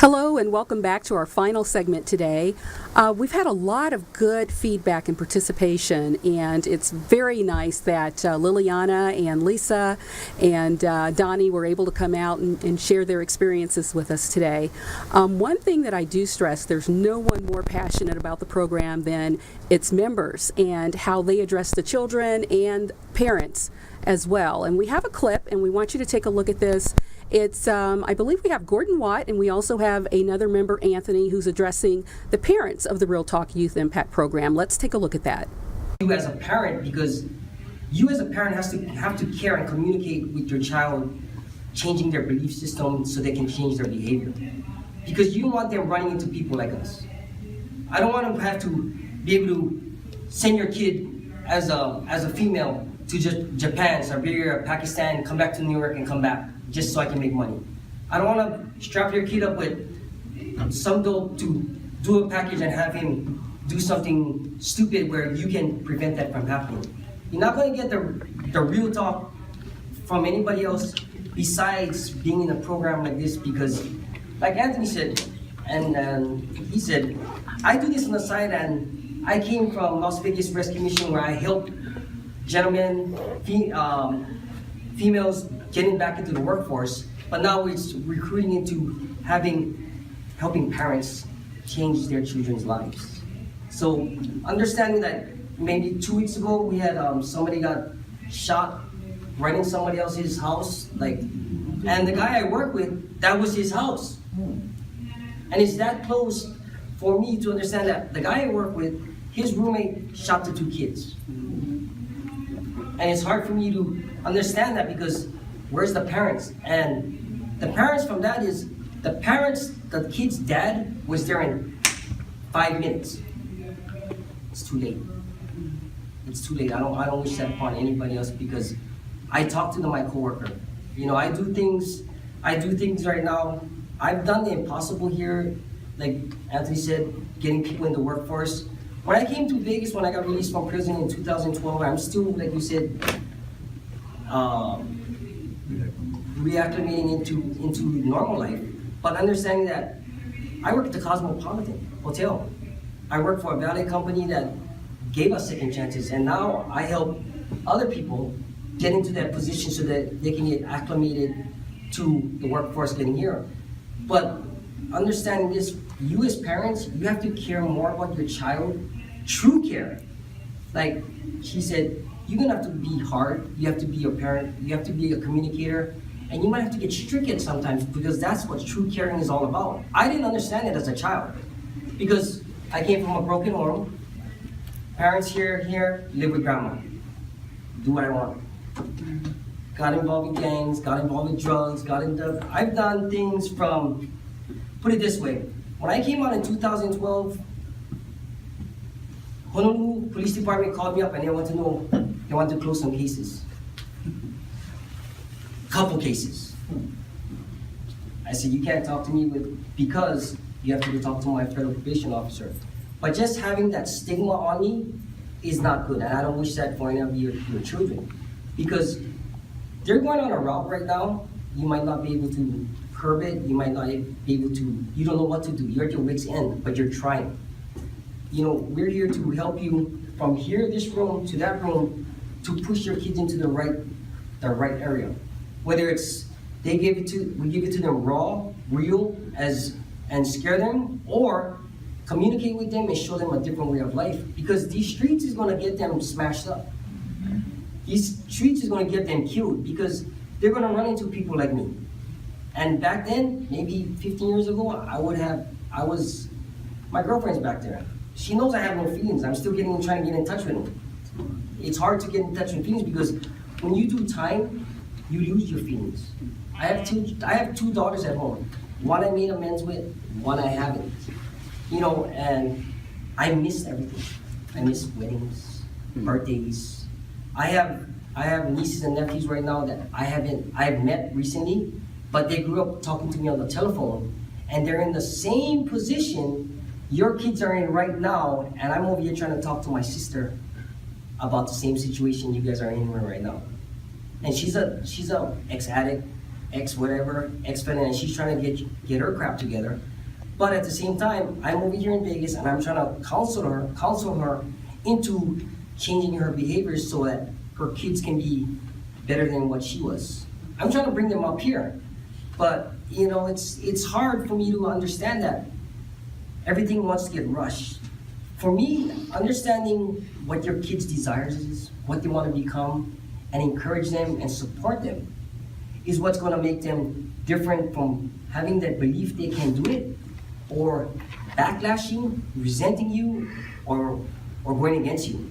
Hello and welcome back to our final segment today. We've had a lot of good feedback and participation, and it's very nice that Liliana and Lisa and Donnie were able to come out and share their experiences with us today. One thing that I do stress, there's no one more passionate about the program than its members and how they address the children and parents as well. And we have a clip, and we want you to take a look at this. It's, I believe we have Gordon Watt, and we also have another member, Anthony, who's addressing the parents of the Real Talk Youth Impact Program. Let's take a look at that. You as a parent, because you as a parent have to care and communicate with your child, changing their belief system so they can change their behavior. Because you don't want them running into people like us. I don't want them to have to be able to send your kid as a female to just Japan, Siberia, Pakistan, come back to New York and come back just so I can make money. I don't want to strap your kid up with some dope to do a package and have him do something stupid where you can prevent that from happening. You're not going to get the real talk from anybody else besides being in a program like this, because like Anthony said, and he said, I do this on the side, and I came from Las Vegas Rescue Mission where I help gentlemen, females getting back into the workforce, but now it's recruiting into helping parents change their children's lives. So understanding that maybe 2 weeks ago we had somebody got shot right in somebody else's house, and the guy I work with, that was his house. And it's that close for me to understand that the guy I work with, his roommate shot the 2 kids. And it's hard for me to understand that, because where's the parents? And the parents from that is, the kid's dad was there in 5 minutes. It's too late. It's too late. I don't wish that upon anybody else, because I talked to my coworker. You know, I do things right now. I've done the impossible here, like Anthony said, getting people in the workforce. When I came to Vegas, when I got released from prison in 2012, I'm still, like you said, reacclimating into normal life. But understanding that I work at the Cosmopolitan Hotel. I work for a valet company that gave us second chances, and now I help other people get into that position so that they can get acclimated to the workforce getting here. But understanding this, you as parents, you have to care more about your child, true care. Like she said, you're gonna have to be hard, you have to be a parent, you have to be a communicator, and you might have to get stricken sometimes, because that's what true caring is all about. I didn't understand it as a child, because I came from a broken home. Parents here, live with grandma. Do what I want. Got involved with gangs, got involved with drugs, I've done things from, put it this way, when I came out in 2012, Honolulu Police Department called me up and they wanted to close some cases. Couple cases. I said, you can't talk to me because you have to go talk to my federal probation officer. But just having that stigma on me is not good, and I don't wish that for any of your children. Because they're going on a route right now, you might not be able to curb it, you might not be able to, you don't know what to do, you're at your wit's end, but you're trying. You know, we're here to help you from here, this room, to that room, to push your kids into the right area. Whether it's we give it to them raw, real, and scare them, or communicate with them and show them a different way of life. Because these streets is gonna get them smashed up. These streets is gonna get them killed, because they're gonna run into people like me. And back then, maybe 15 years ago, my girlfriend's back there. She knows I have no feelings. I'm still trying to get in touch with them. It's hard to get in touch with feelings, because when you do time, you lose your feelings. I have two daughters at home. One I made amends with, one I haven't. You know, and I miss everything. I miss weddings, birthdays. I have nieces and nephews right now that I've met recently, but they grew up talking to me on the telephone, and they're in the same position your kids are in right now, and I'm over here trying to talk to my sister about the same situation you guys are in right now. And she's a ex-addict, ex-whatever, ex-felon, and she's trying to get her crap together. But at the same time, I'm over here in Vegas and I'm trying to counsel her into changing her behaviors so that her kids can be better than what she was. I'm trying to bring them up here. But, you know, it's hard for me to understand that. Everything wants to get rushed. For me, understanding what your kids' desires is, what they want to become, and encourage them and support them is what's going to make them different from having that belief they can do it, or backlashing, resenting you, or going against you.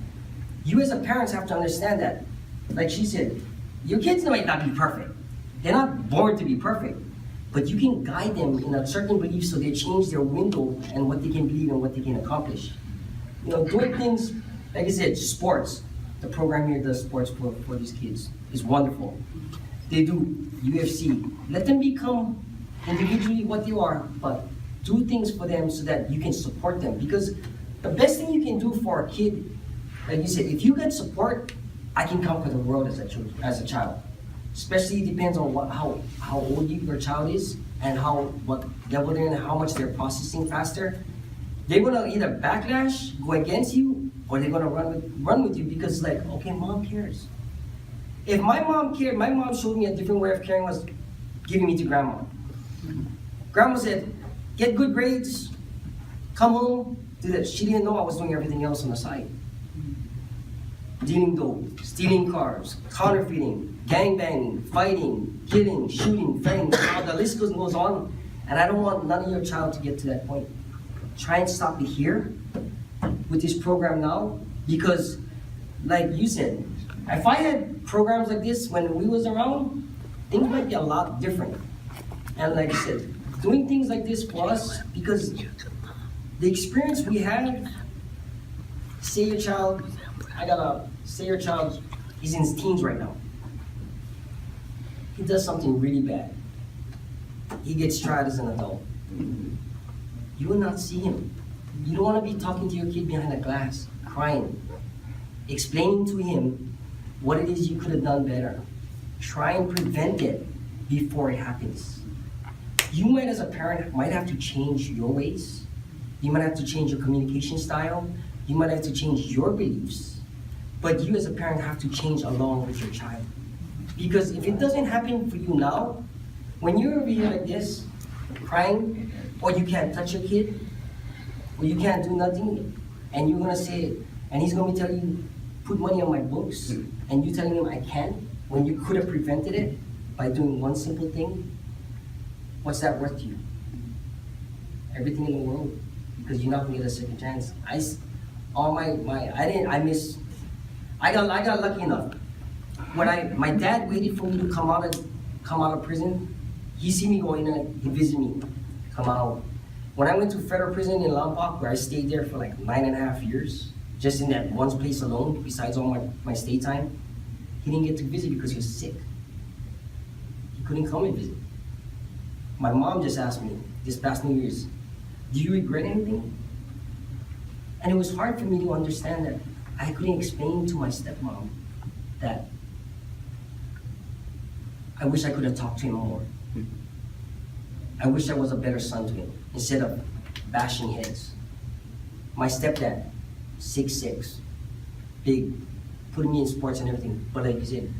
You as a parent have to understand that, like she said, your kids might not be perfect. They're not born to be perfect, but you can guide them in a certain belief so they change their window and what they can believe and what they can accomplish. You know, doing things, like I said, sports. The program here does sports for these kids. It's wonderful. They do UFC. Let them become individually what they are, but do things for them so that you can support them. Because the best thing you can do for a kid, like you said, if you get support, I can conquer the world as a child. Especially depends on how old your child is and what level they're in and how much they're processing faster. They're gonna either backlash, go against you, or they're gonna run with you because like, okay, mom cares. If my mom cared, my mom showed me a different way of caring was giving me to grandma. Grandma said, get good grades, come home, do that. She didn't know I was doing everything else on the side. Dealing dope, stealing cars, counterfeiting, gangbanging, fighting, killing, shooting, fighting, the list goes on. And I don't want none of your child to get to that point. Try and stop it here with this program now, because like you said, if I had programs like this when we was around, things might be a lot different. And like I said, doing things like this for us, because the experience we have, say your child is in his teens right now. He does something really bad. He gets tried as an adult. You will not see him. You don't want to be talking to your kid behind a glass, crying, explaining to him what it is you could have done better. Try and prevent it before it happens. You might, as a parent, might have to change your ways. You might have to change your communication style. You might have to change your beliefs. But you as a parent have to change along with your child. Because if it doesn't happen for you now, when you're over here like this, crying, or you can't touch your kid, or you can't do nothing, and you're gonna say, and he's gonna be telling you, put money on my books, and you telling him I can't, when you could have prevented it by doing one simple thing, what's that worth to you? Everything in the world, because you're not gonna get a second chance. I got lucky enough. When my dad waited for me to come out of prison, he see me go in and he visit me, come out. When I went to federal prison in Lompoc, where I stayed there for like 9.5 years, just in that one place alone, besides all my stay time, he didn't get to visit because he was sick. He couldn't come and visit. My mom just asked me this past New Year's, do you regret anything? And it was hard for me to understand that. I couldn't explain to my stepmom that I wish I could have talked to him more. I wish I was a better son to him instead of bashing heads. My stepdad, 6'6", big, putting me in sports and everything, but like you said,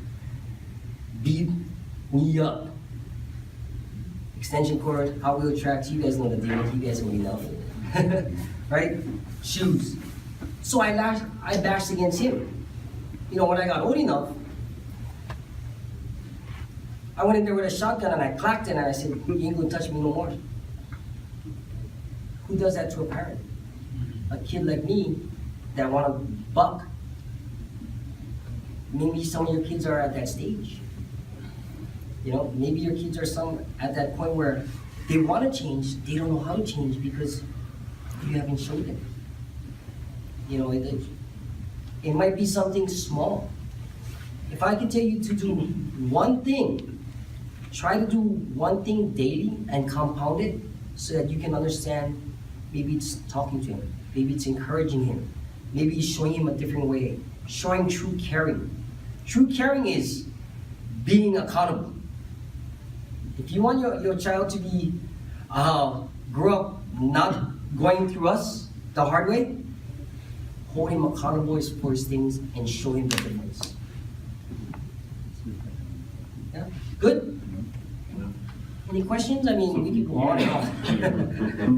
beat me up. Extension cord, Hot Wheel tracks, you guys know the deal, you guys already know. Right? Shoes. So I bashed against him. You know, when I got old enough, I went in there with a shotgun and I clacked it and I said, you ain't gonna touch me no more. Who does that to a parent? A kid like me that wanna buck. Maybe some of your kids are at that stage. You know, maybe your kids are at that point where they wanna change, they don't know how to change because you haven't showed them. You know, it might be something small. If I could tell you to do one thing, try to do one thing daily and compound it so that you can understand. Maybe it's talking to him, maybe it's encouraging him, maybe it's showing him a different way, showing true caring. True caring is being accountable. If you want your child to be, grow up not going through us the hard way, hold him accountable for his things and show him the difference. Yeah, good? Any questions? I mean, we could go on and on.